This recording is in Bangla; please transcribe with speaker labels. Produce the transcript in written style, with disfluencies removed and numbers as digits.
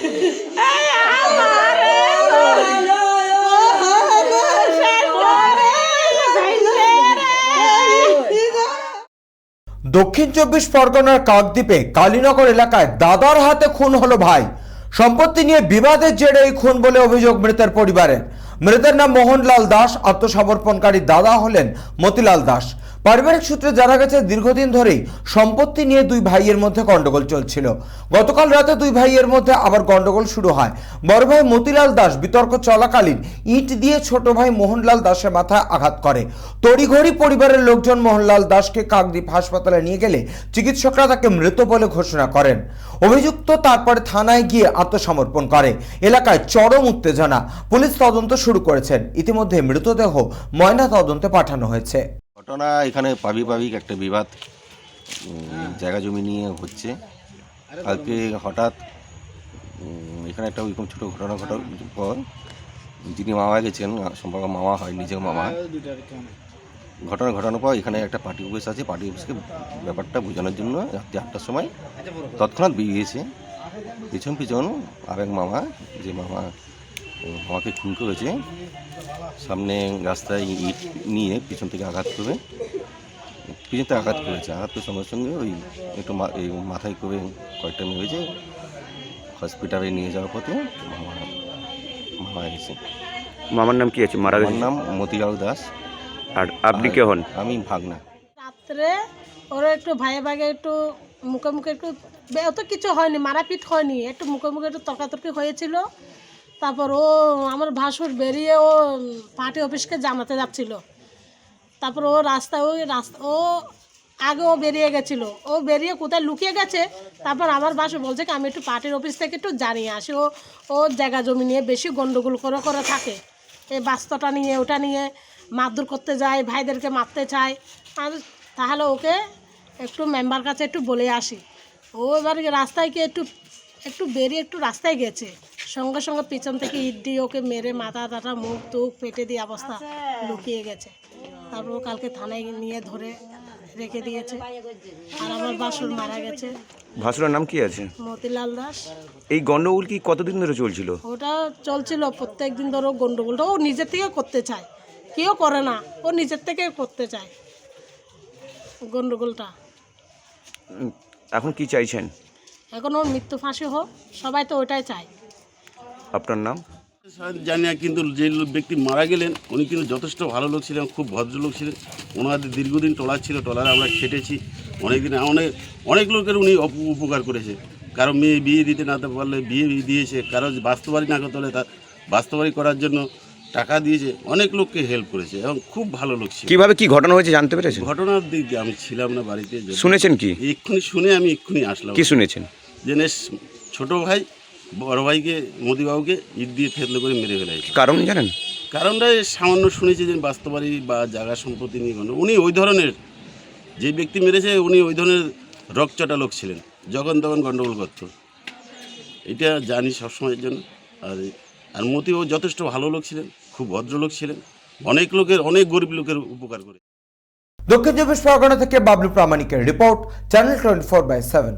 Speaker 1: দক্ষিণ 24 পরগনার কাকদ্বীপে কালীনগর এলাকায় দাদার হাতে খুন হলো ভাই। সম্পত্তি নিয়ে বিবাদের জেরে এই খুন বলে অভিযোগ মৃতের পরিবারের। মৃতের নাম মোহনলাল দাস। আত্মসমর্পণকারী দাদা হলেন মতিলাল দাস। পারিবারিক সূত্রে জানা গেছে, দীর্ঘদিন ধরেই সম্পত্তি নিয়ে দুই ভাইয়ের মধ্যে গন্ডগোল চলছিল। গতকাল রাতে দুই ভাইয়ের মধ্যে আবার গন্ডগোল শুরু হয়। বড় ভাই মতিলাল দাস বিতর্ক চলাকালীন ইট দিয়ে ছোট ভাই মোহনলাল দাসের মাথায় আঘাত করে। তড়িঘড়ি পরিবারের লোকজন মোহনলাল দাসকে কাকদ্বীপ হাসপাতালে নিয়ে গেলে চিকিৎসকরা তাকে মৃত বলে ঘোষণা করেন। অভিযুক্ত তারপরে থানায় গিয়ে আত্মসমর্পণ করে। এলাকায় চরম উত্তেজনা। পুলিশ তদন্ত শুরু করেছেন। ইতিমধ্যে মৃতদেহ ময়না তদন্তে পাঠানো হয়েছে।
Speaker 2: ঘটনা এখানে পারিবারিক একটা বিবাদ জায়গা জমি নিয়ে হচ্ছে। কালকে হঠাৎ এখানে একটা ওইরকম ছোটো ঘটনা ঘটার পর যিনি মামা গেছেন, সম্পর্ক মামা হয়, নিজের মামা, ঘটনা ঘটানোর পর এখানে একটা পার্টি অফিস আছে। পার্টি অফিসকে ব্যাপারটা বোঝানোর জন্য রাত্রি 8টার সময় তৎক্ষণাৎ বেরিয়েছে। পিছন পিছন আরেক মামা, যে মামা আমাকে খুন করেছে, সামনে রাস্তায় ইট নিয়ে পিছন থেকে আঘাত করেছে। আঘাত করার সঙ্গে সঙ্গে ওই একটু এই মাথায় করে কয়েকটা মেরেছে। হসপিটালে নিয়ে যাওয়ার পথে মারা গেছে।
Speaker 3: মামার নাম কি আছে? মারা গেছে
Speaker 2: নাম মতিলাল দাস।
Speaker 3: আর আপনি কে হন?
Speaker 2: আমি ভাগনা।
Speaker 4: রাত্রে ওরা একটু ভাইয়ে ভাগে একটু মুখে মুখে একটু অত কিছু হয়নি, মারাপিট হয়নি, একটু মুখে মুখে একটু তর্কাতর্কি হয়েছিল। তারপর ও আমার ভাসুর বেরিয়ে ও পার্টি অফিসকে জানাতে যাচ্ছিল। তারপর ও রাস্তায় ও আগে ও বেরিয়ে গেছিলো। ও বেরিয়ে কোথায় লুকিয়ে গেছে। তারপর আমার ভাসুর বলছে কি আমি একটু পার্টির অফিস থেকে একটু জানিয়ে আসি। ও জায়গা জমি নিয়ে বেশি গন্ডগোল করে থাকে। এই বাস্তটা নিয়ে ওটা নিয়ে মারধর করতে যায়, ভাইদেরকে মারতে চায়। আর তাহলে ওকে একটু মেম্বার কাছে একটু বলে আসি। ও এবার রাস্তায় গিয়ে একটু বেরিয়ে একটু রাস্তায় গেছে, সঙ্গে সঙ্গে পিছন থেকে ইট দিয়ে ওকে মেরে মাথা টাথা মুখ টুক পেটে দিয়ে অবস্থা লুকিয়ে গেছে। তারপর ও কালকে থানায় নিয়ে ধরে রেখে দিয়েছে। আর আমার বাসুর মারা গেছে।
Speaker 3: ভাসুরের নাম কি আছে?
Speaker 4: মতিলাল দাস।
Speaker 3: এই গন্ডগোল কি কতদিন ধরে চলছিল?
Speaker 4: ওটা চলছিল প্রত্যেক দিন ধরে। গন্ডগোলটা ও নিজের থেকে করতে চায়, কেউ করে না, ও নিজের থেকে করতে চায় গন্ডগোলটা।
Speaker 3: এখন কি চাইছেন?
Speaker 4: এখন ওর মৃত্যু ফাঁসি হোক, সবাই তো ওটাই চায়।
Speaker 3: আপনার নাম?
Speaker 5: জানি না, কিন্তু যে ব্যক্তি মারা গেলেন উনি কিন্তু যথেষ্ট ভালো লোক ছিলেন, খুব ভদ্রলোক ছিলেন। ওনাদের দীর্ঘদিন ট্রলার ছিল, ট্রলারে আমরা খেটেছি অনেকদিন। অনেক লোকের উনি উপকার করেছে। কারো মেয়ে বিয়ে দিতে না পারলে বিয়ে দিয়েছে, কারো বাস্তবাড়ি না করতে হলে তার বাস্তবাড়ি করার জন্য টাকা দিয়েছে। অনেক লোককে হেল্প করেছে এবং খুব ভালো লোক ছিল।
Speaker 3: কিভাবে কি ঘটনা হয়েছে জানতে পেরেছেন?
Speaker 5: ঘটনার দিক দিয়ে আমি ছিলাম না বাড়িতে।
Speaker 3: শুনেছেন কি?
Speaker 5: আমি এক্ষুনি আসলাম।
Speaker 3: কি শুনেছেন?
Speaker 5: যে ছোটো ভাই বড় ভাইকে, মোদিবাবুকে ইট দিয়ে থেতলে করে মেরে ফেলেছে।
Speaker 3: কারণ জানেন?
Speaker 5: কারণটা সামান্য শুনেছি যে বাস্তবাড়ি বা জায়গা সম্পত্তি নিয়ে উনি ওই ধরনের, যে ব্যক্তি মেরেছে উনি ওই ধরনের রকচটা লোক ছিলেন, যখন তখন গণ্ডগোল করত। এটা জানি সবসময়ের জন্য। আর মতিবাবু যথেষ্ট ভালো লোক ছিলেন, খুব ভদ্রলোক ছিলেন, অনেক গরিব লোকের উপকার করে।
Speaker 1: দক্ষিণ 24 পরগনা থেকে বাবলু প্রামাণিকের রিপোর্ট, চ্যানেল 24/7।